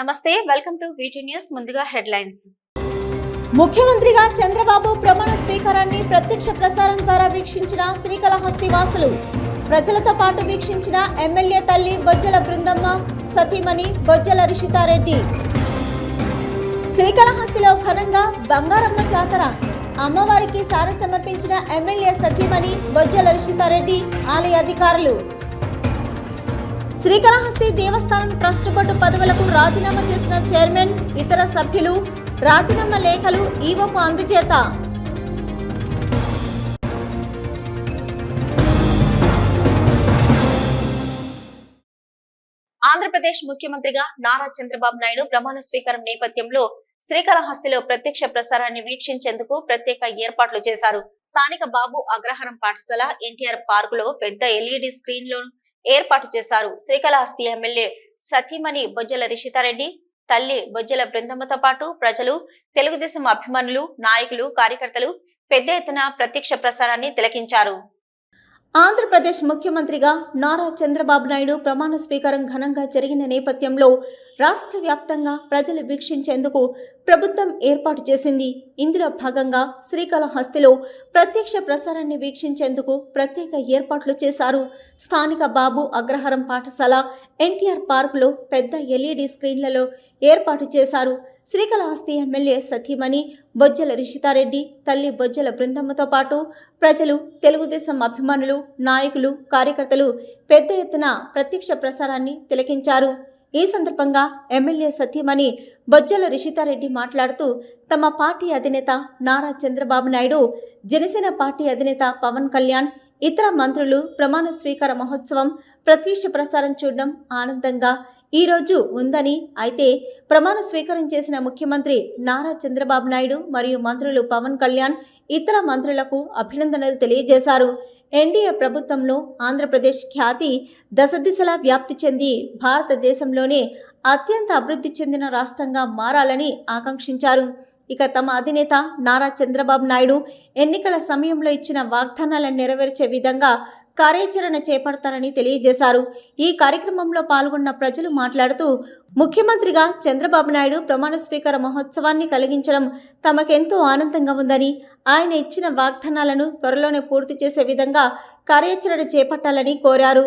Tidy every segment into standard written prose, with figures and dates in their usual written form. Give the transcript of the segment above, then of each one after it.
నమస్తే, welcome to వీటీ news. ముందుగా headlines. ముఖ్యమంత్రిగా చంద్రబాబు ప్రమాణ స్వీకారాన్ని ప్రత్యక్ష ప్రసారం ద్వారా వీక్షించిన శ్రీకాళహస్తి వాసులు, ప్రజలతో పాటు వీక్షించిన ఎమ్మెల్యే తల్లి బొజ్జల బృందమ్మ, సతీమణి బొజ్జల రిషితారెడ్డి. శ్రీకాళహస్తిలో ఘనంగా బంగారమ్మ జాతర, అమ్మవారికి సారె సమర్పించిన ఎమ్మెల్యే సతీమణి బొజ్జల రిషితారెడ్డి, ఆలయ అధికారులు. శ్రీకాళహస్తి దేవస్థానం ట్రస్ట్ బోర్డు పదవులకు రాజీనామా చేసిన చైర్మన్, ఇతర సభ్యులు రాజీనామా లేఖలు ఈవోకు అందజేత. ఆంధ్రప్రదేశ్ ముఖ్యమంత్రిగా నారా చంద్రబాబు నాయుడు ప్రమాణ స్వీకారం నేపథ్యంలో శ్రీకాళహస్తిలో ప్రత్యక్ష ప్రసారాన్ని వీక్షించేందుకు ప్రత్యేక ఏర్పాట్లు చేశారు. స్థానిక బాబు అగ్రహారం పాఠశాల ఎన్టీఆర్ పార్క్ లో పెద్ద ఎల్ఈడి స్క్రీన్ లో ఏర్పాటు చేశారు. శ్రీకాళహస్తి ఎమ్మెల్యే సతీమణి బొజ్జల రిషితారెడ్డి, తల్లి బొజ్జల బృందమ్మతో పాటు ప్రజలు, తెలుగుదేశం అభిమానులు, నాయకులు, కార్యకర్తలు పెద్ద ఎత్తున ప్రత్యక్ష ప్రసారాన్ని తిలకించారు. ఆంధ్రప్రదేశ్ ముఖ్యమంత్రిగా నారా చంద్రబాబు నాయుడు ప్రమాణ స్వీకారం ఘనంగా జరిగిన నేపథ్యంలో రాష్ట్ర వ్యాప్తంగా ప్రజలు వీక్షించేందుకు ప్రభుత్వం ఏర్పాటు చేసింది. ఇందులో భాగంగా శ్రీకాళహస్తిలో ప్రత్యక్ష ప్రసారాన్ని వీక్షించేందుకు ప్రత్యేక ఏర్పాట్లు చేశారు. స్థానిక బాబు అగ్రహారం పాఠశాల ఎన్టీఆర్ పార్కులో పెద్ద ఎల్ఈడి స్క్రీన్లలో ఏర్పాటు చేశారు. శ్రీకాళహస్తి ఎమ్మెల్యే సతీమణి బొజ్జల రిషితారెడ్డి, తల్లి బొజ్జల బృందమ్మతో పాటు ప్రజలు, తెలుగుదేశం అభిమానులు, నాయకులు, కార్యకర్తలు పెద్ద ఎత్తున ప్రత్యక్ష ప్రసారాన్ని తిలకించారు. ఈ సందర్భంగా ఎమ్మెల్యే సతీమణి బొజ్జల రిషితారెడ్డి మాట్లాడుతూ, తమ పార్టీ అధినేత నారా చంద్రబాబు నాయుడు, జనసేన పార్టీ అధినేత పవన్ కళ్యాణ్, ఇతర మంత్రులు ప్రమాణ స్వీకార మహోత్సవం ప్రత్యక్ష ప్రసారం చూడడం ఆనందంగా ఈరోజు ఉందని, అయితే ప్రమాణ స్వీకారం చేసిన ముఖ్యమంత్రి నారా చంద్రబాబు నాయుడు మరియు మంత్రులు పవన్ కళ్యాణ్, ఇతర మంత్రులకు అభినందనలు తెలియజేశారు. ఎన్డీఏ ప్రభుత్వంలో ఆంధ్రప్రదేశ్ ఖ్యాతి దశదిశలా వ్యాప్తి చెంది భారతదేశంలోనే అత్యంత అభివృద్ధి చెందిన రాష్ట్రంగా మారాలని ఆకాంక్షించారు. ఇక తమ అధినేత నారా చంద్రబాబు నాయుడు ఎన్నికల సమయంలో ఇచ్చిన వాగ్దానాలను నెరవేర్చే విధంగా కార్యాచరణ చేపడతారని తెలియజేశారు. ఈ కార్యక్రమంలో పాల్గొన్న ప్రజలు మాట్లాడుతూ, ముఖ్యమంత్రిగా చంద్రబాబు నాయుడు ప్రమాణ స్వీకార మహోత్సవాన్ని కలిగించడం తమకెంతో ఆనందంగా ఉందని, ఆయన ఇచ్చిన వాగ్దానాలను త్వరలోనే పూర్తి చేసే విధంగా కార్యాచరణ చేపట్టాలని కోరారు.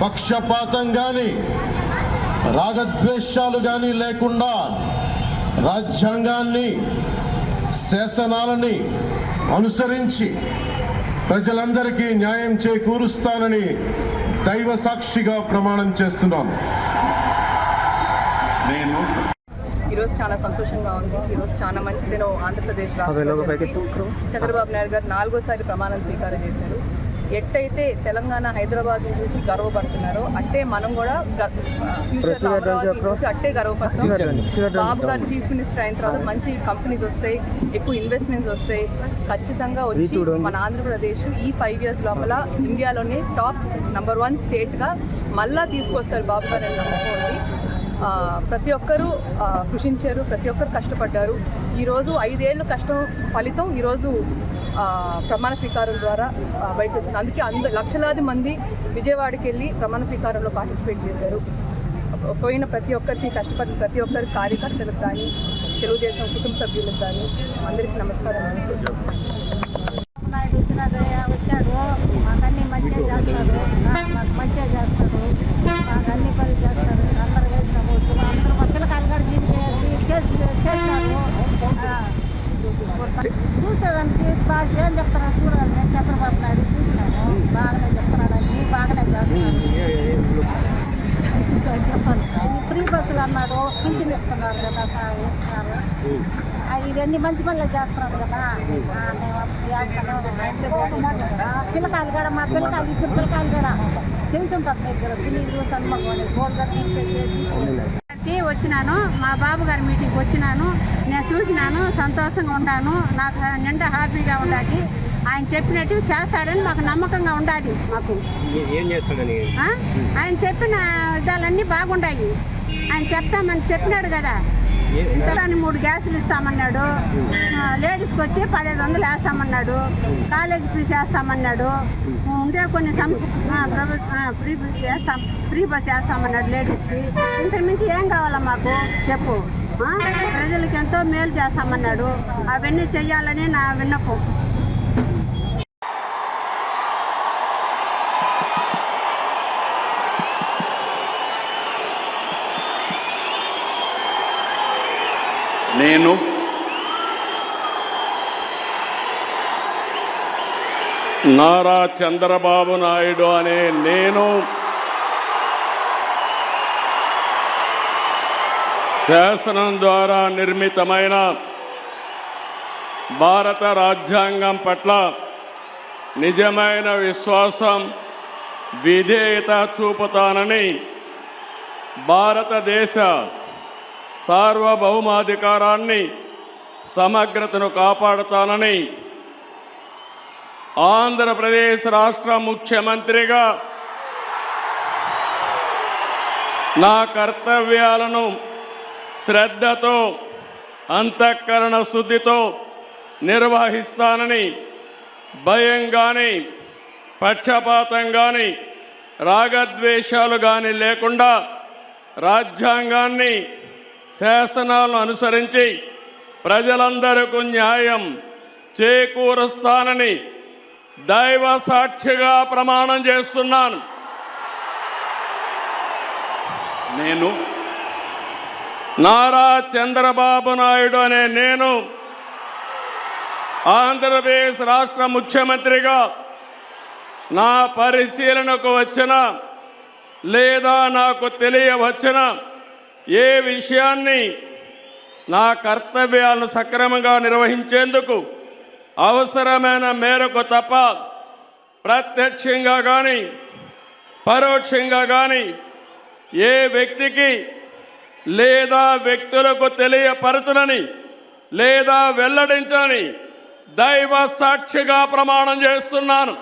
పక్షపాతం గాని, రాగద్వేషాలు గాని లేకుండా రాజ్యాంగాన్ని, శాసనాలని అనుసరించి ప్రజలందరికీ న్యాయం చేకూరుస్తానని దైవ సాక్షిగా ప్రమాణం చేస్తున్నాను. ఈరోజు చాలా సంతోషంగా ఉంది. ఈరోజు చాలా మంచి దినం. ఆంధ్రప్రదేశ్ రాష్ట్రంలో చంద్రబాబు నాయుడు గారు 4వ ప్రమాణం స్వీకారం చేశారు. ఎట్టయితే తెలంగాణ హైదరాబాద్ చూసి గర్వపడుతున్నారో అట్టే మనం కూడా ఫ్యూచర్ అమరావతి చూసి అట్టే గర్వపడుతున్నాం. బాబు గారు చీఫ్ మినిస్టర్ అయిన తర్వాత మంచి కంపెనీస్ వస్తాయి, ఎక్కువ ఇన్వెస్ట్మెంట్స్ వస్తాయి. ఖచ్చితంగా వచ్చి మన ఆంధ్రప్రదేశ్ ఈ 5 years లోపల ఇండియాలోనే టాప్ నంబర్ 1 స్టేట్గా మళ్ళా తీసుకొస్తారు బాబు గారు అని నమ్మకం ఉంది. ప్రతి ఒక్కరూ కృషించారు, ప్రతి ఒక్కరు కష్టపడ్డారు. ఈరోజు 5 ఏళ్ళు కష్టం ఫలితం ఈరోజు ప్రమాణ స్వీకారం ద్వారా బయటకు వచ్చింది. అందుకే లక్షలాది మంది విజయవాడకి వెళ్ళి ప్రమాణ స్వీకారంలో పార్టిసిపేట్ చేశారు. పోయిన ప్రతి ఒక్కరికి, కష్టపడిన ప్రతి ఒక్కరి కార్యకర్తలకు కానీ, తెలుగుదేశం కుటుంబ సభ్యులకు కానీ అందరికీ నమస్కారం. వచ్చాడు, మాకన్నీ మంచిగా చేస్తాడు, మాకు మంచిగా చేస్తాడు, మాకు అన్ని పనులు చేస్తాడు. అందరూ వేసినాము, అందరూ మా పిల్లకాయలు కూడా చేస్తాడు. చూసేదానికి బాగా ఏం చెప్తారా చూడాలి. నేను చంద్రబాబు నాయుడు చూసినాను, బాగానే చెప్తున్నాడని, బాగానే చేస్తున్నాడు. చెప్పాలి ఫ్రీ బస్సులు అన్నాడు, పింఛన్ ఇస్తున్నారు కదా, ఇస్తున్నారు. ఇవన్నీ మంచి పనులు చేస్తున్నాడు కదా. పిల్లకాయలు కూడా, మా పిల్లకాయలు 2 పిల్లకాయలు కూడా తెలుసుంటారు దగ్గర పిల్లలు సన్మని గోల్డ్ వచ్చినాను. మా బాబు గారి మీటింగ్కి వచ్చినాను, నేను చూసినాను, సంతోషంగా ఉన్నాను. నాకు నిండా హ్యాపీగా ఉండాలి. ఆయన చెప్పినట్టు చేస్తాడని మాకు నమ్మకంగా ఉండాలి. మాకు ఆయన చెప్పిన విధాలన్నీ బాగుంటాయి. ఆయన చెప్తామని చెప్పినాడు కదా, ఇంతని 3 గ్యాసులు ఇస్తామన్నాడు. లేడీస్కి వచ్చి 1500 వేస్తామన్నాడు. College fee వేస్తామన్నాడు. ఉండే కొన్ని ఫ్రీ బస్ వేస్తామన్నాడు లేడీస్కి. ఇంతకుమించి ఏం కావాలా మాకు చెప్పు. ప్రజలకి ఎంతో మేలు చేస్తామన్నాడు. అవన్నీ చెయ్యాలని నా విన్నపం. నేను నారా చంద్రబాబు నాయుడు అనే నేను శాసనం ద్వారా నిర్మితమైన భారత రాజ్యాంగం పట్ల నిజమైన విశ్వాసం, విధేయత చూపుతానని, భారతదేశ సార్వభౌమాధికారాన్ని, సమగ్రతను కాపాడుతానని ఆంధ్రప్రదేశ్ రాష్ట్ర ముఖ్యమంత్రిగా నా కర్తవ్యాలను శ్రద్ధతో, అంతఃకరణ శుద్ధితో నిర్వహిస్తానని, భయం కానీ, పక్షపాతం కానీ, రాగద్వేషాలు కానీ లేకుండా రాజ్యాంగాన్ని, శాసనాలను అనుసరించి ప్రజలందరికీ న్యాయం చేకూరుస్తానని దైవ సాక్షిగా ప్రమాణం చేస్తున్నాను. నేను నారా చంద్రబాబు నాయుడు అనే నేను ఆంధ్రప్రదేశ్ రాష్ట్ర ముఖ్యమంత్రిగా నా పరిశీలనకు వచ్చిన లేదా నాకు తెలియవచ్చిన ఏ విషయాన్ని నా కర్తవ్యాలను సక్రమంగా నిర్వహించేందుకు అవసరమైన మేరకు తప్ప ప్రత్యక్షంగా కానీ పరోక్షంగా కానీ ఏ వ్యక్తికి లేదా వ్యక్తులకు తెలియపరచనని లేదా వెల్లడించని దైవ సాక్షిగా ప్రమాణం చేస్తున్నాను.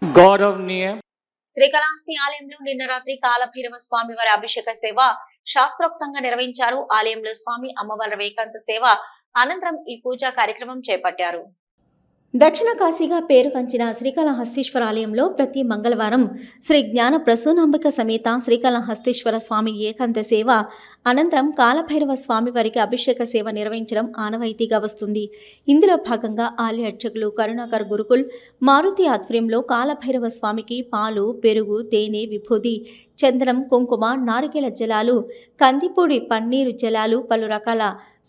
గౌరవనీయ శ్రీకాళహస్తి ఆలయంలో నిన్న రాత్రి కాలభైరవ స్వామి వారి అభిషేక సేవ శాస్త్రోక్తంగా నిర్వహించారు. ఆలయంలో స్వామి అమ్మవారి ఏకాంత సేవ అనంతరం ఈ పూజా కార్యక్రమం చేపట్టారు. దక్షిణ కాశీగా పేరుగాంచిన శ్రీకాళహస్తీశ్వర ఆలయంలో ప్రతి మంగళవారం శ్రీ జ్ఞాన ప్రసూనాంబిక సమేత శ్రీకాళహస్తీశ్వర స్వామి ఏకాంత సేవ అనంతరం కాలభైరవ స్వామి వారికి అభిషేక సేవ నిర్వహించడం ఆనవాయితీగా వస్తుంది. ఇందులో భాగంగా ఆలయ అర్చకులు కరుణాకర్ గురుకుల్ మారుతి ఆధ్వర్యంలో కాలభైరవ స్వామికి పాలు, పెరుగు, తేనె, విభూది, చందనం, కుంకుమ, నారికేళ జలాలు, కందిపూడి పన్నీరు జలాలు, పలు రకాల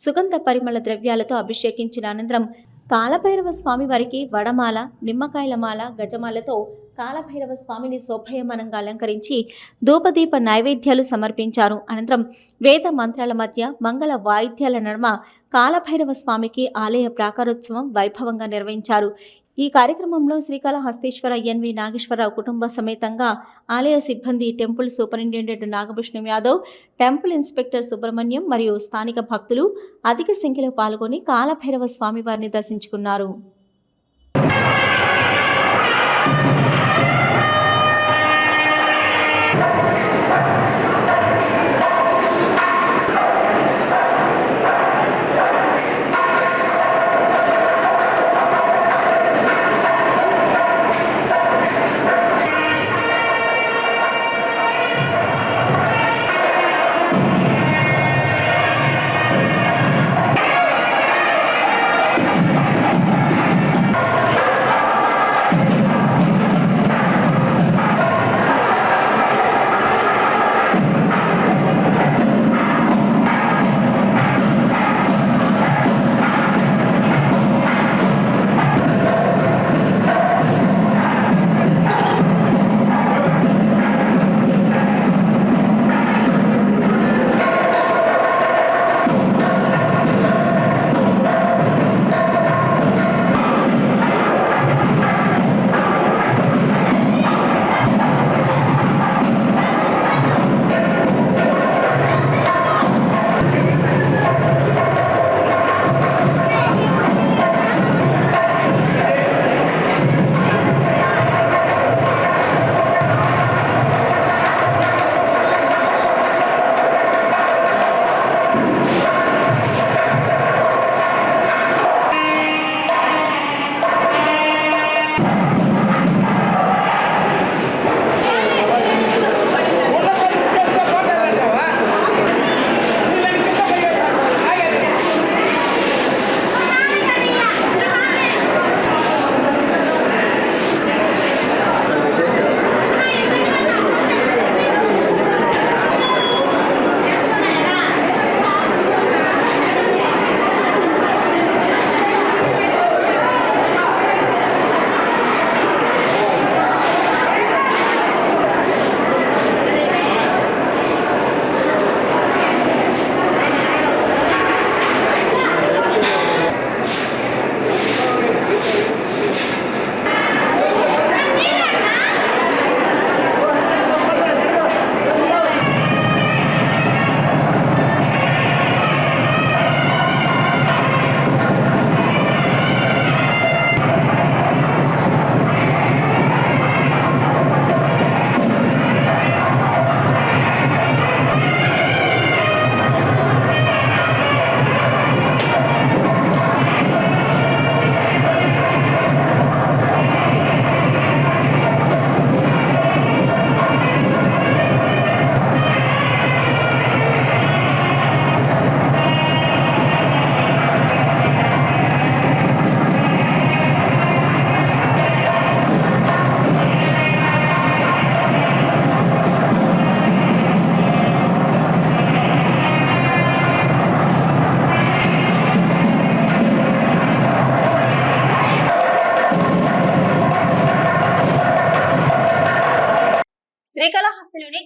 సుగంధ పరిమళ ద్రవ్యాలతో అభిషేకించిన అనంతరం కాలభైరవ స్వామి వారికి వడమాల, నిమ్మకాయల మాల, గజమాలతో కాలభైరవ స్వామిని శోభయమానంగా అలంకరించి ధూపదీప నైవేద్యాలు సమర్పించారు. అనంతరం వేద మంత్రాల మధ్య మంగళ వాయిద్యాల నడుమ కాలభైరవ స్వామికి ఆలయ ప్రాకారోత్సవం వైభవంగా నిర్వహించారు. ఈ కార్యక్రమంలో శ్రీకాళహస్తీశ్వర ఎన్వి నాగేశ్వరరావు కుటుంబ సమేతంగా ఆలయ సిబ్బంది, temple superintendent Nagabhushanam Yadav, temple inspector Subrahmanyam మరియు స్థానిక భక్తులు అధిక సంఖ్యలో పాల్గొని కాలభైరవ స్వామి వారిని దర్శించుకున్నారు.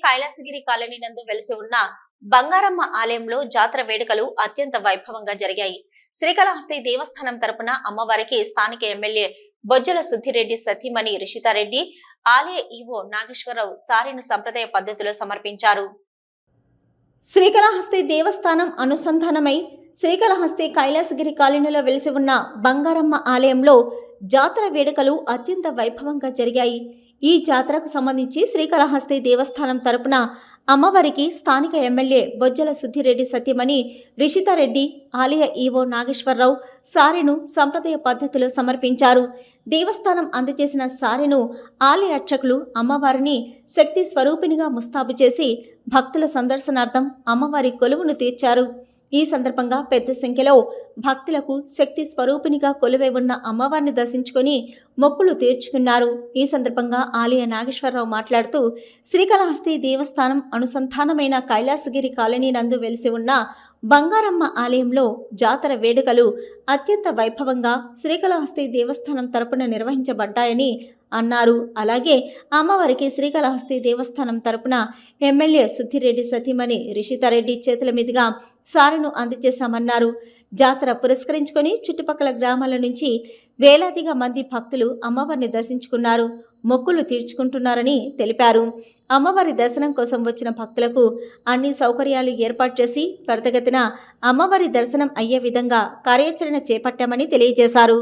కైలాసగిరి కాలనీ నందు వెలిసి ఉన్న బంగారమ్మ ఆలయంలో జాతర వేడుకలు అత్యంత వైభవంగా జరిగాయి. శ్రీకాళహస్తి దేవస్థానం తరపున అమ్మవారికి స్థానిక ఎమ్మెల్యే బొజ్జల సుద్దిరెడ్డి సతీమణి రిషితారెడ్డి, ఆలయ ఈవో నాగేశ్వరరావు సారెను సంప్రదాయ పద్ధతిలో సమర్పించారు. శ్రీకాళహస్తి దేవస్థానం అనుసంధానమై శ్రీకాళహస్తి కైలాసగిరి కాలనీలో వెలిసి ఉన్న బంగారమ్మ ఆలయంలో జాతర వేడుకలు అత్యంత వైభవంగా జరిగాయి. ఈ జాతరకు సంబంధించి శ్రీకాళహస్తి దేవస్థానం తరపున అమ్మవారికి స్థానిక ఎమ్మెల్యే బొజ్జల సుద్దిరెడ్డి సత్యమణి రిషితారెడ్డి, ఆలయ ఈవో నాగేశ్వరరావు సారెను సంప్రదాయ పద్ధతిలో సమర్పించారు. దేవస్థానం అందజేసిన సారెను ఆలయ అర్చకులు అమ్మవారిని శక్తి స్వరూపిణిగా ముస్తాబు చేసి భక్తుల సందర్శనార్థం అమ్మవారి కొలువును తీర్చారు. ఈ సందర్భంగా పెద్ద సంఖ్యలో భక్తులకు శక్తి స్వరూపిణిగా కొలువై ఉన్న అమ్మవారిని దర్శించుకొని మొక్కులు తీర్చుకున్నారు. ఈ సందర్భంగా ఆలయ నాగేశ్వరరావు మాట్లాడుతూ శ్రీకాళహస్తి దేవస్థానం అనుసంధానమైన కైలాసగిరి కాలనీ నందు వెలిసి ఉన్న బంగారమ్మ ఆలయంలో జాతర వేడుకలు అత్యంత వైభవంగా శ్రీకాళహస్తి దేవస్థానం తరపున నిర్వహించబడ్డాయని అన్నారు. అలాగే అమ్మవారికి శ్రీకాళహస్తి దేవస్థానం తరపున ఎమ్మెల్యే సుద్దిరెడ్డి సతీమణి రిషితారెడ్డి చేతుల మీదుగా సారెను అందజేశామన్నారు. జాతర పురస్కరించుకొని చుట్టుపక్కల గ్రామాల నుంచి వేలాదిగా మంది భక్తులు అమ్మవారిని దర్శించుకున్నారు, మొక్కులు తీర్చుకుంటున్నారని తెలిపారు. అమ్మవారి దర్శనం కోసం వచ్చిన భక్తులకు అన్ని సౌకర్యాలు ఏర్పాటు చేసి త్వరితగతిన అమ్మవారి దర్శనం అయ్యే విధంగా కార్యాచరణ చేపట్టామని తెలియజేశారు.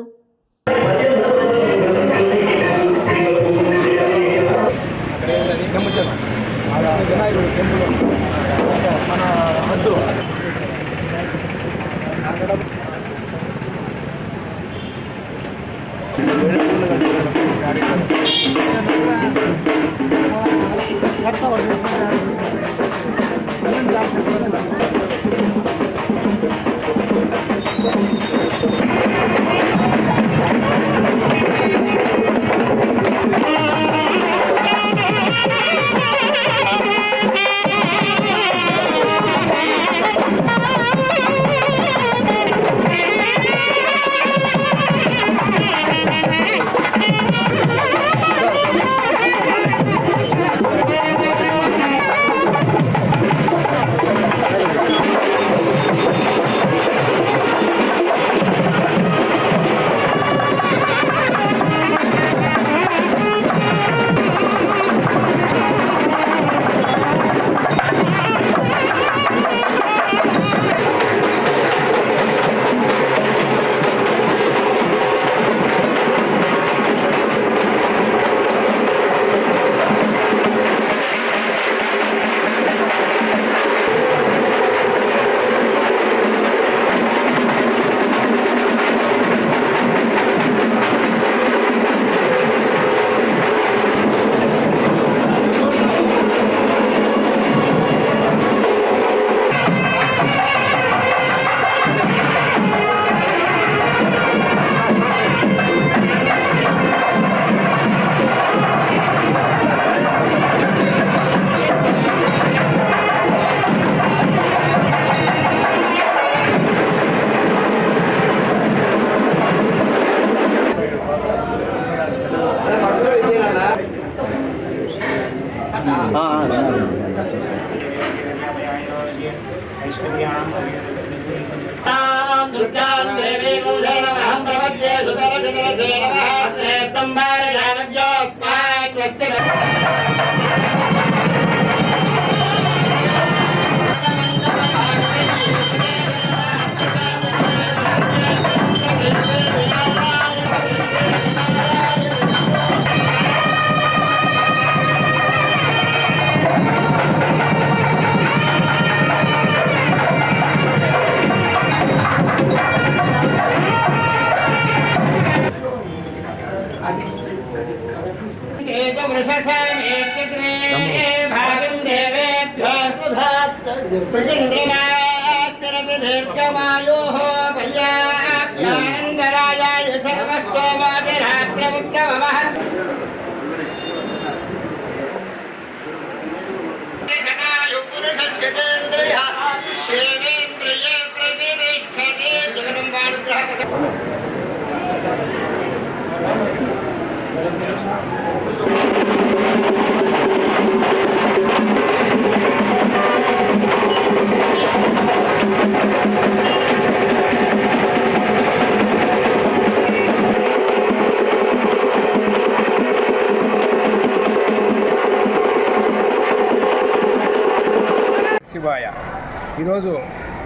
ఈరోజు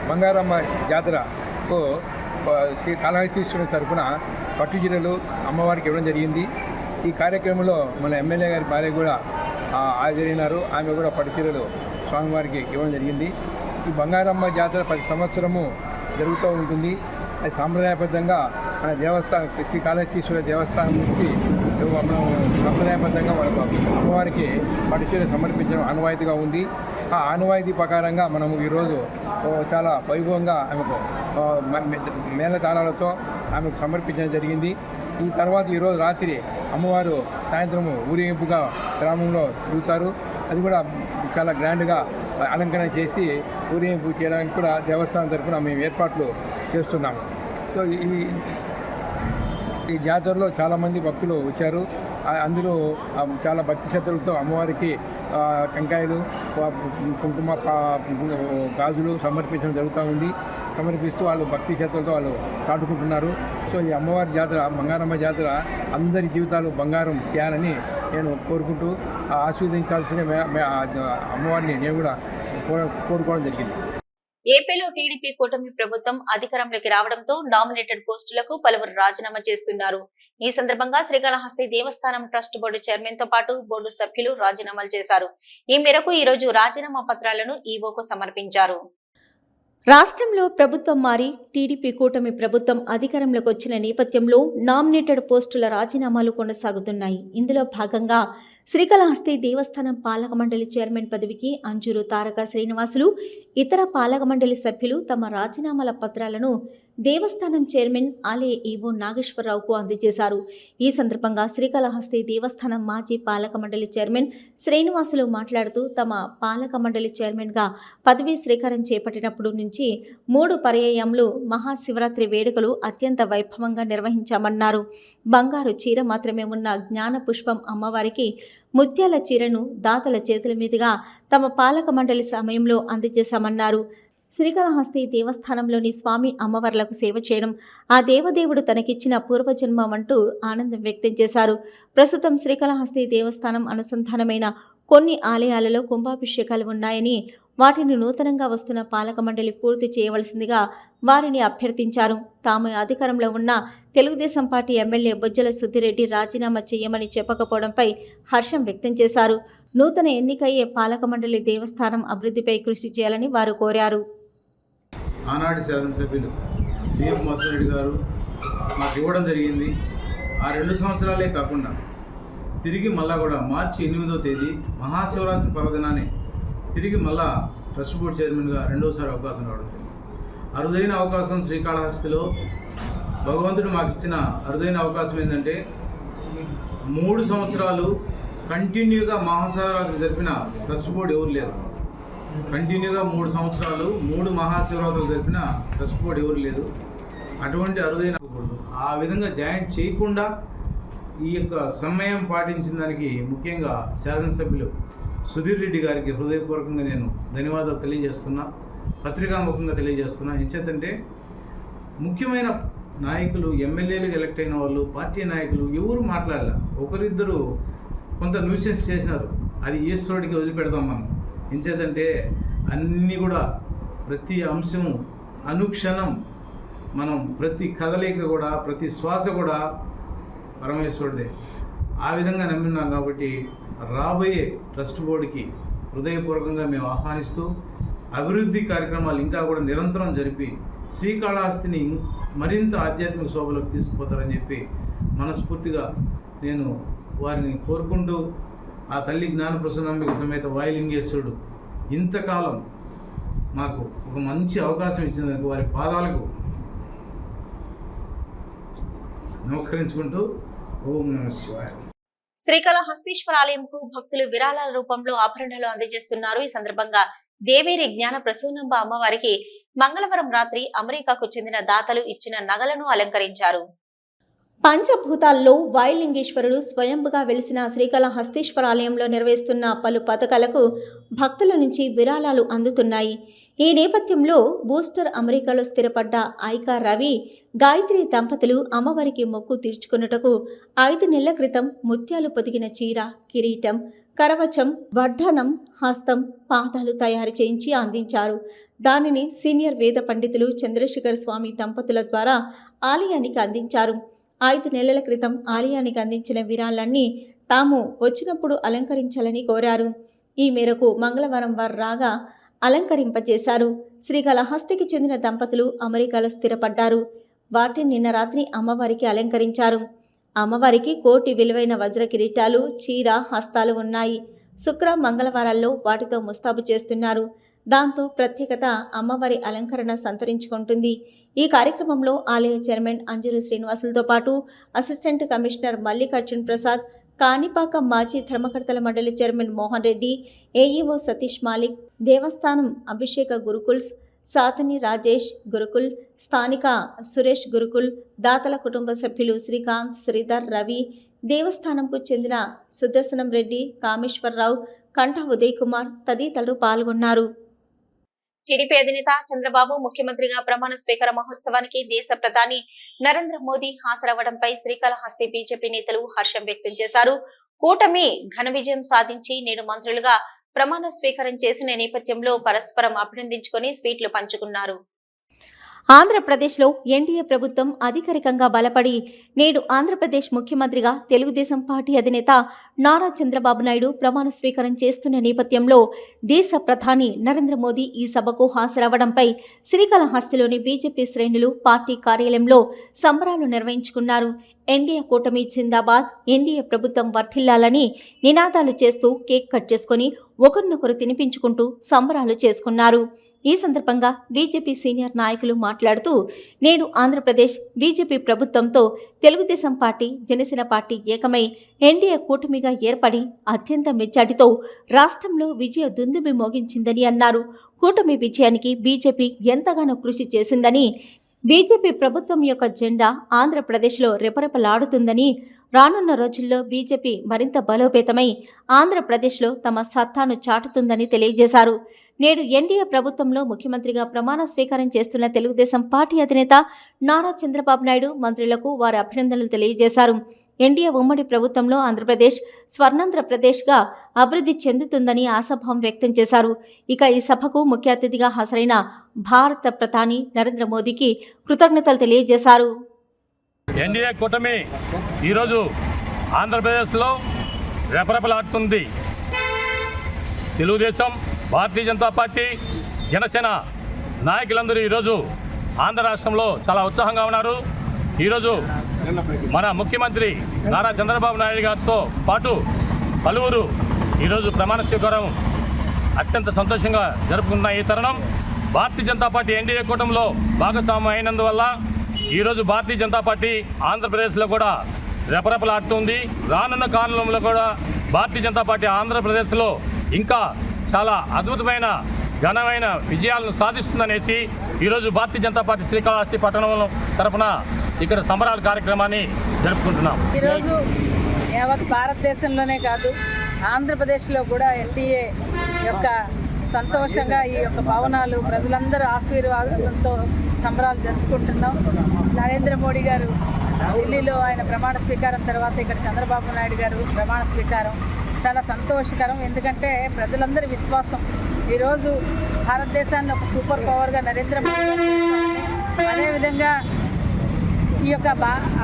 బంగారమ్మ జాతరకు శ్రీ కాళహస్తీశ్వరుని తరఫున పట్టు చీరలు అమ్మవారికి ఇవ్వడం జరిగింది. ఈ కార్యక్రమంలో మన ఎమ్మెల్యే గారి భార్య కూడా హాజరైనారు. ఆమె కూడా పట్టు చీరలు స్వామివారికి ఇవ్వడం జరిగింది. ఈ బంగారమ్మ జాతర ప్రతి సంవత్సరము జరుగుతూ ఉంటుంది. అది సాంప్రదాయబద్ధంగా మన దేవస్థానం శ్రీ కాళహస్తీశ్వర దేవస్థానం నుంచి మనం సాంప్రదాయబద్ధంగా మనకు అమ్మవారికి పట్టు చీర సమర్పించడం ఆనవాయితీగా ఉంది. ఆ ఆనవాయితీ ప్రకారంగా మనము ఈరోజు చాలా వైభవంగా ఆమెకు మేళతాళాలతో ఆమెకు సమర్పించడం జరిగింది. ఈ తర్వాత ఈరోజు రాత్రి అమ్మవారు సాయంత్రము ఊరేగింపుగా గ్రామంలో తిరుగుతారు. అది కూడా చాలా గ్రాండ్గా అలంకరణ చేసి ఊరేగింపు చేయడానికి కూడా దేవస్థానం తరఫున మేము ఏర్పాట్లు చేస్తున్నాము. సో ఈ జాతరలో చాలామంది భక్తులు వచ్చారు. అందులో చాలా భక్తి శ్రద్ధలతో అమ్మవారికి టెంకాయలు, కుంకుమ, గాజులు సమర్పించడం జరుగుతూ ఉంది. సమర్పిస్తూ వాళ్ళు భక్తి శ్రద్ధలతో వాళ్ళు చాటుకుంటున్నారు. సో ఈ అమ్మవారి జాతర, బంగారమ్మ జాతర అందరి జీవితాలు బంగారం చేయాలని నేను కోరుకుంటూ ఆశీర్వదించాల్సిన అమ్మవారిని నేను కూడా కోరుకోవడం జరిగింది. ఏపీలో టీడీపీ కూటమి ప్రభుత్వం అధికారంలోకి రావడంతో నామినేటెడ్ పోస్టులకు పలువురు రాజీనామా చేస్తున్నారు. ఈ సందర్భంగా శ్రీకాళహస్తి దేవస్థానం ట్రస్ట్ బోర్డు చైర్మన్ తో పాటు బోర్డు సభ్యులు రాజీనామాలు చేశారు. ఈ మేరకు ఈ రోజు రాజీనామా పత్రాలను ఈవోకు సమర్పించారు. రాష్ట్రంలో ప్రభుత్వం మారి టీడీపీ కూటమి ప్రభుత్వం అధికారంలోకి వచ్చిన నేపథ్యంలో నామినేటెడ్ పోస్టుల రాజీనామాలు కొనసాగుతున్నాయి. ఇందులో భాగంగా శ్రీకాళహస్తి దేవస్థానం పాలక మండలి చైర్మన్ పదవికి అంజూరు తారక శ్రీనివాసులు, ఇతర పాలక మండలి సభ్యులు తమ రాజీనామాల పత్రాలను దేవస్థానం చైర్మన్ ఆలయ ఈవో నాగేశ్వరరావుకు అందజేశారు. ఈ సందర్భంగా శ్రీకాళహస్తి దేవస్థానం మాజీ పాలక మండలి చైర్మన్ శ్రీనివాసులు మాట్లాడుతూ తమ పాలక మండలి చైర్మన్గా పదవీ స్వీకారం చేపట్టినప్పుడు నుంచి 3 పర్యాయంలో మహాశివరాత్రి వేడుకలు అత్యంత వైభవంగా నిర్వహించామన్నారు. బంగారు చీర మాత్రమే ఉన్న జ్ఞాన పుష్పం అమ్మవారికి ముత్యాల చీరను దాతల చేతుల మీదుగా తమ పాలక మండలి సమయంలో అందజేశామన్నారు. శ్రీకాళహస్తి దేవస్థానంలోని స్వామి అమ్మవార్లకు సేవ చేయడం ఆ దేవదేవుడు తనకిచ్చిన పూర్వజన్మం అంటూ ఆనందం వ్యక్తం చేశారు. ప్రస్తుతం శ్రీకాళహస్తి దేవస్థానం అనుసంధానమైన కొన్ని ఆలయాలలో కుంభాభిషేకాలు ఉన్నాయని, వాటిని నూతనంగా వస్తున్న పాలక మండలి పూర్తి చేయవలసిందిగా వారిని అభ్యర్థించారు. తాము అధికారంలో ఉన్న తెలుగుదేశం పార్టీ ఎమ్మెల్యే బొజ్జల సుద్దిరెడ్డి రాజీనామా చేయమని చెప్పకపోవడంపై హర్షం వ్యక్తం చేశారు. నూతన ఎన్నికయ్యే పాలక మండలి దేవస్థానం అభివృద్ధిపై కృషి చేయాలని వారు కోరారు. ఆనాటి శాసనసభ్యులు బిఎం మోసరెడ్డి గారు మాకు ఇవ్వడం జరిగింది. ఆ 2 సంవత్సరాలే కాకుండా తిరిగి మళ్ళా కూడా మార్చి 8వ తేదీ మహాశివరాత్రి పర్వదినాన్ని తిరిగి మళ్ళా ట్రస్ట్ బోర్డు చైర్మన్గా రెండోసారి అవకాశం రావడం. అరుదైన అవకాశం శ్రీకాళహస్తిలో భగవంతుడు మాకు ఇచ్చిన అరుదైన అవకాశం ఏంటంటే 3 సంవత్సరాలు కంటిన్యూగా మహాశివరాత్రి జరిపిన ట్రస్ట్ బోర్డు ఎవరు లేరు. కంటిన్యూగా 3 సంవత్సరాలు 3 మహాశివరాత్రులు జరిపిన ట్రస్ట్ బోర్డు ఎవరు లేదు. అటువంటి అరుదైన ఆ విధంగా జాయింట్ చేయకుండా ఈ యొక్క సమయం పాటించిన దానికి ముఖ్యంగా శాసనసభ్యులు సుధీర్ రెడ్డి గారికి హృదయపూర్వకంగా నేను ధన్యవాదాలు తెలియజేస్తున్నా, పత్రికాముఖంగా తెలియజేస్తున్నా. ఎంచేతంటే ముఖ్యమైన నాయకులు, ఎమ్మెల్యేలు ఎలక్ట్ అయిన వాళ్ళు, పార్టీ నాయకులు ఎవరు మాట్లాడాల. ఒకరిద్దరు కొంత న్యూసెన్స్ చేసినారు, అది ఈశ్వరుడికి వదిలిపెడతాం మనం. ఎంచేతంటే అన్నీ కూడా ప్రతి అంశము అనుక్షణం మనం ప్రతి కదలిక కూడా ప్రతి శ్వాస కూడా పరమేశ్వరుడే. ఆ విధంగా నమ్మినాం కాబట్టి రాబోయే ట్రస్ట్ బోర్డుకి హృదయపూర్వకంగా మేము ఆహ్వానిస్తూ అభివృద్ధి కార్యక్రమాలు ఇంకా కూడా నిరంతరం జరిపి శ్రీకాళహస్తిని మరింత ఆధ్యాత్మిక శోభలోకి తీసుకుపోతారని చెప్పి మనస్ఫూర్తిగా నేను వారిని కోరుకుంటూ, ఆ తల్లి జ్ఞానప్రసన్నాంబిక సమేత వాయులింగేశ్వరుడు ఇంతకాలం మాకు ఒక మంచి అవకాశం ఇచ్చినందుకు వారి పాదాలకు నమస్కరించుకుంటూ ఓం నమః శివాయ. శ్రీకాళహస్తీశ్వర ఆలయంకు భక్తులు విరాళాల రూపంలో ఆభరణాలు అందజేస్తున్నారు. ఈ సందర్భంగా దేవేరి జ్ఞాన ప్రసూనంబ అమ్మవారికి మంగళవారం రాత్రి అమెరికాకు చెందిన దాతలు ఇచ్చిన నగలను అలంకరించారు. పంచభూతాల్లో వాయులింగేశ్వరుడు స్వయంభుగా వెలిసిన శ్రీకాళహస్తీశ్వర ఆలయంలో నిర్వహిస్తున్న పలు పథకాలకు భక్తుల నుంచి విరాళాలు అందుతున్నాయి. ఈ నేపథ్యంలో బూస్టర్ అమెరికాలో స్థిరపడ్డ ఐకా రవి, గాయత్రి దంపతులు అమ్మవారికి మొక్కు తీర్చుకున్నటకు 5 నెలల క్రితం ముత్యాలు పొదిగిన చీర, కిరీటం, కరవచం, వడ్డానం, హస్తం, పాదాలు తయారు చేయించి అందించారు. దానిని సీనియర్ వేద పండితులు చంద్రశేఖర్ స్వామి దంపతుల ద్వారా ఆలయానికి అందించారు. 5 నెలల క్రితం ఆలయానికి అందించిన విరాళాన్ని తాము వచ్చినప్పుడు అలంకరించాలని కోరారు. ఈ మేరకు మంగళవారం వారు రాగా అలంకరింపజేశారు. శ్రీకాళహస్తికి చెందిన దంపతులు అమెరికాలో స్థిరపడ్డారు. వాటిని నిన్న రాత్రి అమ్మవారికి అలంకరించారు. అమ్మవారికి కోటి విలువైన వజ్ర కిరీటాలు, చీర, హస్తాలు ఉన్నాయి. శుక్ర, మంగళవారాల్లో వాటితో ముస్తాబు చేస్తున్నారు. దాంతో ప్రత్యేకత అమ్మవారి అలంకరణ సంతరించుకుంటుంది. ఈ కార్యక్రమంలో ఆలయ చైర్మన్ అంజూరు శ్రీనివాసులతో పాటు అసిస్టెంట్ కమిషనర్ మల్లికార్జున్ ప్రసాద్, కాణిపాక మాజీ ధర్మకర్తల మండలి చైర్మన్ మోహన్ రెడ్డి, ఏఈఓ సతీష్ మాలిక్, దేవస్థానం అభిషేక గురుకుల్స్, సాతని రాజేష్ గురుకుల్, స్థానిక సురేష్ గురుకుల్, దాతల కుటుంబ సభ్యులు శ్రీకాంత్, శ్రీధర్, రవి, దేవస్థానంకు చెందిన సుదర్శనం రెడ్డి, కామేశ్వరరావు, కంఠ ఉదయ్ కుమార్ తదితరులు పాల్గొన్నారు. టీడీపీ అధినేత చంద్రబాబు ముఖ్యమంత్రిగా ప్రమాణ స్వీకార మహోత్సవానికి దేశ ప్రధాని నరేంద్ర మోదీ హాజరవ్వడంపై శ్రీకాళహస్తి బీజేపీ నేతలు హర్షం వ్యక్తం చేశారు. కూటమి ఘన విజయం సాధించి నేడు మంత్రులుగా ప్రమాణ స్వీకారం చేసిన నేపథ్యంలో పరస్పరం అభినందించుకొని స్వీట్లు పంచుకున్నారు. ఆంధ్రప్రదేశ్లో ఎన్డీఏ ప్రభుత్వం అధికారికంగా బలపడి నేడు ఆంధ్రప్రదేశ్ ముఖ్యమంత్రిగా తెలుగుదేశం పార్టీ అధినేత నారా చంద్రబాబు నాయుడు ప్రమాణ స్వీకారం చేస్తున్న నేపథ్యంలో దేశ ప్రధాని నరేంద్ర మోదీ ఈ సభకు హాజరవ్వడంపై శ్రీకాళహస్తిలోని బీజేపీ శ్రేణులు పార్టీ కార్యాలయంలో సంబరాలు నిర్వహించుకున్నారు. ఎన్డీఏ కూటమి జిందాబాద్, ఎన్డీఏ ప్రభుత్వం వర్ధిల్లాలని నినాదాలు చేస్తూ కేక్ కట్ చేసుకుని ఒకరినొకరు తినిపించుకుంటూ సంబరాలు చేసుకున్నారు. ఈ సందర్భంగా బీజేపీ సీనియర్ నాయకులు మాట్లాడుతూ నేడు ఆంధ్రప్రదేశ్ బీజేపీ ప్రభుత్వంతో తెలుగుదేశం పార్టీ, జనసేన పార్టీ ఏకమై ఎన్డీఏ కూటమిగా ఏర్పడి అత్యంత మెజార్టీతో రాష్ట్రంలో విజయ దుందుబి మోగించిందని అన్నారు. కూటమి విజయానికి బీజేపీ ఎంతగానో కృషి చేసిందని, బీజేపీ ప్రభుత్వం యొక్క జెండా ఆంధ్రప్రదేశ్లో రెపరెపలాడుతుందని, రానున్న రోజుల్లో బీజేపీ మరింత బలోపేతమై ఆంధ్రప్రదేశ్లో తమ సత్తాను చాటుతుందని తెలియజేశారు. నేడు ఎన్డీఏ ప్రభుత్వంలో ముఖ్యమంత్రిగా ప్రమాణ స్వీకారం చేస్తున్న తెలుగుదేశం పార్టీ అధినేత నారా చంద్రబాబు నాయుడు మంత్రులకు వారి అభినందనలు తెలియజేశారు. ఎన్డీఏ ఉమ్మడి ప్రభుత్వంలో ఆంధ్రప్రదేశ్ స్వర్ణాంధ్రప్రదేశ్గా అభివృద్ధి చెందుతుందని ఆశాభావం వ్యక్తం చేశారు. ఇక ఈ సభకు ముఖ్య అతిథిగా హాజరైన భారత ప్రధాని నరేంద్ర మోదీకి కృతజ్ఞతలు తెలియజేశారు. ఎన్డీఏ కూటమి ఈరోజు ఆంధ్రప్రదేశ్లో రెపరెపలాడుతుంది. తెలుగుదేశం, భారతీయ జనతా పార్టీ, జనసేన నాయకులందరూ ఈరోజు ఆంధ్ర రాష్ట్రంలో చాలా ఉత్సాహంగా ఉన్నారు. ఈరోజు మన ముఖ్యమంత్రి నారా చంద్రబాబు నాయుడు గారితో పాటు పలువురు ఈరోజు ప్రమాణ స్వీకారం అత్యంత సంతోషంగా జరుపుకున్న ఈ తరుణం భారతీయ జనతా పార్టీ ఎన్డీఏ కూటమిలో భాగస్వామ్యం అయినందువల్ల ఈరోజు భారతీయ జనతా పార్టీ ఆంధ్రప్రదేశ్లో కూడా రెపరెపలాడుతుంది. రానున్న కాలంలో కూడా భారతీయ జనతా పార్టీ ఆంధ్రప్రదేశ్లో ఇంకా చాలా అద్భుతమైన ఘనమైన విజయాలను సాధిస్తుందనేసి ఈరోజు భారతీయ జనతా పార్టీ శ్రీకాళహస్తి పట్టణంలో తరఫున ఇక్కడ సంబరాల కార్యక్రమాన్ని జరుపుకుంటున్నాం. ఈరోజు యావత్ భారతదేశంలోనే కాదు, ఆంధ్రప్రదేశ్లో కూడా ఎన్డీఏ యొక్క సంతోషంగా ఈ యొక్క భవనాలు ప్రజలందరూ ఆశీర్వాదంతో సంబరాలు జరుపుకుంటున్నాం. నరేంద్ర మోడీ గారు ఢిల్లీలో ఆయన ప్రమాణ స్వీకారం తర్వాత ఇక్కడ చంద్రబాబు నాయుడు గారు ప్రమాణ స్వీకారం చాలా సంతోషకరం. ఎందుకంటే ప్రజలందరి విశ్వాసం ఈరోజు భారతదేశాన్ని ఒక సూపర్ పవర్గా నరేంద్ర మోడీ గారు, అదేవిధంగా ఈ యొక్క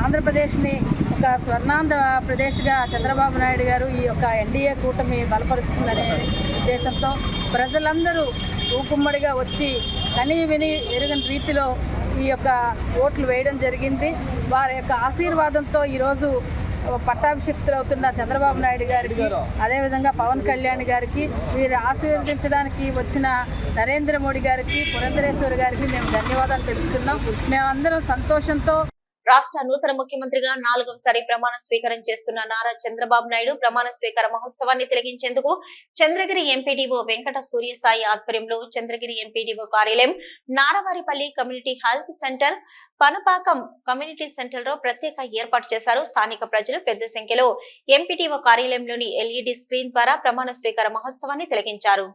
ఆంధ్రప్రదేశ్ని ఒక స్వర్ణాంధ్రప్రదేశ్గా చంద్రబాబు నాయుడు గారు ఈ యొక్క ఎన్డీఏ కూటమి బలపరుస్తుందనే ఉద్దేశంతో ప్రజలందరూ ఊకుమ్మడిగా వచ్చి కనీ విని ఎరుగని రీతిలో ఈ యొక్క ఓట్లు వేయడం జరిగింది. వారి యొక్క ఆశీర్వాదంతో ఈరోజు పట్టాభిషిక్తులవుతున్న చంద్రబాబు నాయుడు గారికి, అదేవిధంగా పవన్ కళ్యాణ్ గారికి, వీరు ఆశీర్వదించడానికి వచ్చిన నరేంద్ర మోడీ గారికి, పురంధరేశ్వరి గారికి మేము ధన్యవాదాలు తెలుపుతున్నాం. మేమందరం సంతోషంతో రాష్ట్ర నూతన ముఖ్యమంత్రిగా 4వసారి ప్రమాణ స్వీకారం చేస్తున్న నారా చంద్రబాబు నాయుడు ప్రమాణ స్వీకార మహోత్సవాన్ని తిలకించేందుకు చంద్రగిరి ఎంపీడీఓ వెంకట సూర్యసాయి ఆధ్వర్యంలో చంద్రగిరి ఎంపీడీఓ కార్యాలయం, Naravaripalli community health centre, Panapakam community centre లో ప్రత్యేక ఏర్పాటు చేశారు. స్థానిక ప్రజలు పెద్ద సంఖ్యలో ఎంపీడీఓ కార్యాలయంలోని ఎల్ఈడి స్క్రీన్ ద్వారా ప్రమాణ స్వీకార మహోత్సవాన్ని తిలకించారు.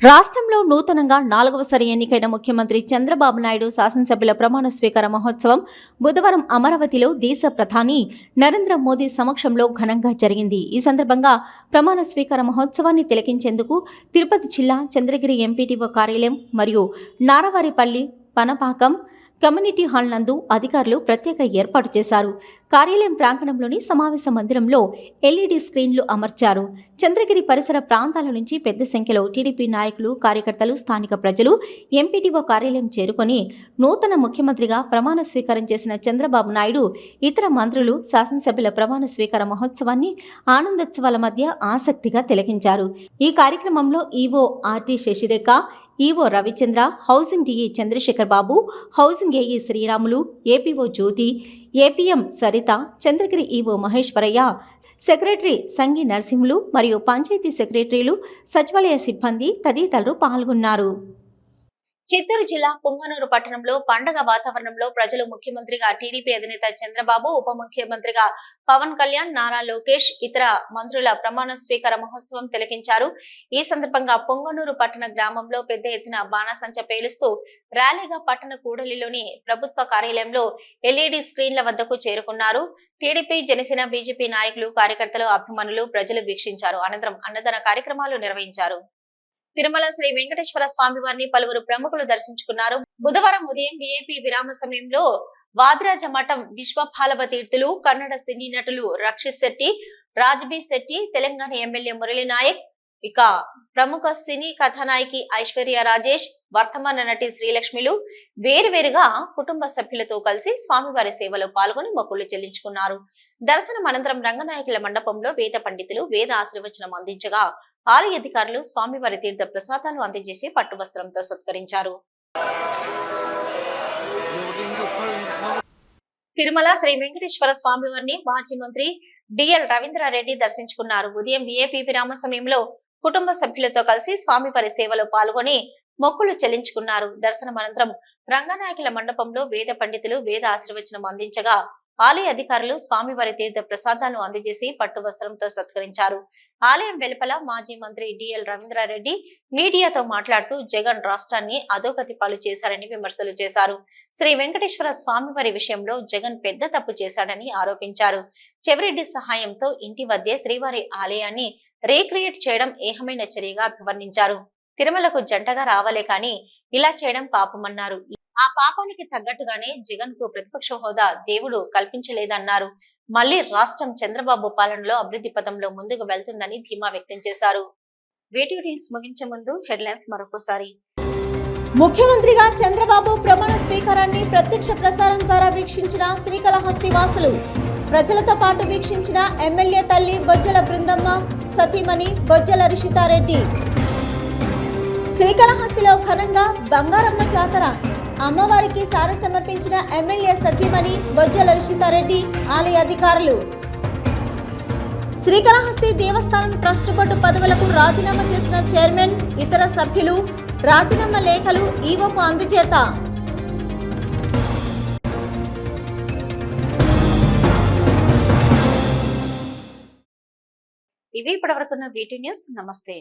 రాష్ట్రంలో నూతనంగా 4వసారి ఎన్నికైన ముఖ్యమంత్రి చంద్రబాబు నాయుడు శాసనసభ్యుల ప్రమాణ స్వీకార మహోత్సవం బుధవారం అమరావతిలో దేశ ప్రధాని నరేంద్ర మోదీ సమక్షంలో ఘనంగా జరిగింది. ఈ సందర్భంగా ప్రమాణ స్వీకార మహోత్సవాన్ని తిలకించేందుకు తిరుపతి జిల్లా చంద్రగిరి ఎంపీటీఓ కార్యాలయం మరియు నారవారిపల్లి పనపాకం కమ్యూనిటీ హాల్ నందు అధికారులు ప్రత్యేక ఏర్పాటు చేశారు. కార్యాలయం ప్రాంగణంలోని సమావేశ మందిరంలో ఎల్ఈడీ స్క్రీన్లు అమర్చారు. చంద్రగిరి పరిసర ప్రాంతాల నుంచి పెద్ద సంఖ్యలో టీడీపీ నాయకులు, కార్యకర్తలు, స్థానిక ప్రజలు ఎంపీటీఓ కార్యాలయం చేరుకొని నూతన ముఖ్యమంత్రిగా ప్రమాణ స్వీకారం చేసిన చంద్రబాబు నాయుడు, ఇతర మంత్రులు శాసనసభ్యుల ప్రమాణ స్వీకార మహోత్సవాన్ని ఆనందోత్సవాల మధ్య ఆసక్తిగా తిలకించారు. ఈ కార్యక్రమంలో EO RT Sasirekha, EO Ravichandra, housing DE Chandrasekhar Babu, housing AE Sriramulu, APO Jyothi, APM Saritha, Chandragiri EO Maheswaraiah, secretary Sangi Narasimhulu మరియు పంచాయతీ సెక్రటరీలు, సచివాలయ సిబ్బంది తదితరులు పాల్గొన్నారు. చిత్తూరు జిల్లా పుంగనూరు పట్టణంలో పండగ వాతావరణంలో ప్రజలు ముఖ్యమంత్రిగా టీడీపీ అధినేత చంద్రబాబు, ఉప ముఖ్యమంత్రిగా పవన్ కళ్యాణ్, నారా లోకేష్, ఇతర మంత్రుల ప్రమాణ స్వీకార మహోత్సవం తిలకించారు. ఈ సందర్భంగా పుంగనూరు పట్టణ గ్రామంలో పెద్ద ఎత్తున బాణాసంచ పేలుస్తూ ర్యాలీగా పట్టణ కూడలిలోని ప్రభుత్వ కార్యాలయంలో ఎల్ఈడీ స్క్రీన్ల వద్దకు చేరుకున్నారు. టీడీపీ, జనసేన, బీజేపీ నాయకులు, కార్యకర్తలు, అభిమానులు, ప్రజలు వీక్షించారు. అనంతరం అన్నదాన కార్యక్రమాలు నిర్వహించారు. తిరుమల శ్రీ వెంకటేశ్వర స్వామి వారిని పలువురు ప్రముఖులు దర్శించుకున్నారు. బుధవారం ఉదయం విఐపి విరామ సమయంలో వాదిరాజ మఠం విశ్వపాలవ తీర్థులు, కన్నడ సినీ నటులు రక్షిత్ శెట్టి, రాజ్బీ శెట్టి, తెలంగాణ ఎమ్మెల్యే మురళీ నాయక్, ఇక ప్రముఖ సినీ కథానాయకి ఐశ్వర్య రాజేష్, వర్తమాన నటి శ్రీలక్ష్మిలు వేరువేరుగా కుటుంబ సభ్యులతో కలిసి స్వామివారి సేవలో పాల్గొని మొక్కులు చెల్లించుకున్నారు. దర్శనం అనంతరం రంగనాయకుల మండపంలో వేద పండితులు వేద ఆశీర్వచనం అందించగా ఆలయ అధికారులు స్వామివారి తీర్థ ప్రసాదాలు అందజేసి పట్టు వస్త్రంతో సత్కరించారు. తిరుమల శ్రీ వెంకటేశ్వర స్వామివారిని మాజీ మంత్రి డిఎల్ రవీంద్రారెడ్డి దర్శించుకున్నారు. ఉదయం విఐపి విరామ సమయంలో కుటుంబ సభ్యులతో కలిసి స్వామివారి సేవలో పాల్గొని మొక్కులు చెల్లించుకున్నారు. దర్శనం అనంతరం రంగనాయకుల మండపంలో వేద పండితులు వేద ఆశీర్వచనం అందించగా ఆలయ అధికారులు స్వామివారి తీర్థ ప్రసాదాలను అందజేసి పట్టు వస్త్రంతో సత్కరించారు. ఆలయం వెలుపల మాజీ మంత్రి డిఎల్ రవీంద్రారెడ్డి మీడియాతో మాట్లాడుతూ జగన్ రాష్ట్రాన్ని అధోగతి పాలు చేశారని విమర్శలు చేశారు. శ్రీ వెంకటేశ్వర స్వామివారి విషయంలో జగన్ పెద్ద తప్పు చేశాడని ఆరోపించారు. చెవిరెడ్డి సహాయంతో ఇంటి వద్దే శ్రీవారి ఆలయాన్ని రీక్రియేట్ చేయడం ఏహమైన చర్యగా అభివర్ణించారు. తిరుమలకు జంటగా రావాలే కానీ ఇలా చేయడం పాపమన్నారు. ఆ పాపానికి తగ్గట్టుగానే జగన్ కు ప్రతిపక్ష హోదా దేవుడు కల్పించలేదన్నారు. మళ్లీ రాష్ట్రం చంద్రబాబు పాలనలో అభివృద్ధి పథంలో ముందుకు వెళ్తుందని ధీమా వ్యక్తం చేశారు. వీడియో న్యూస్ ముగించే ముందు హెడ్లైన్స్ మరొకసారి. ముఖ్యమంత్రిగా చంద్రబాబు ప్రమాణ స్వీకారాన్ని ప్రత్యక్ష ప్రసారం ద్వారా వీక్షించిన శ్రీకాళహస్తి వాసులు, ప్రజలతో పాటు వీక్షించిన ఎమ్మెల్యే తల్లి బొజ్జల బృందమ్మ, సతీమణి బొజ్జల రిషితారెడ్డి. శ్రీకాళహస్తిలో ఘనంగా బంగారమ్మ జాతర, అమ్మవారికి సార సమర్పించిన ఎమ్మెల్యే సతీమణి బొజ్జల రిషితారెడ్డి, ఆలయ అధికారులు. శ్రీకాళహస్తి దేవస్థానం ట్రస్ట్ బోర్డు పదవులకు రాజీనామా చేసిన చైర్మన్, ఇతర సభ్యులు రాజీనామా లేఖలు ఈవోకు అందజేత. ఇవి ఇప్పటివరకున్న వీటి న్యూస్. నమస్తే.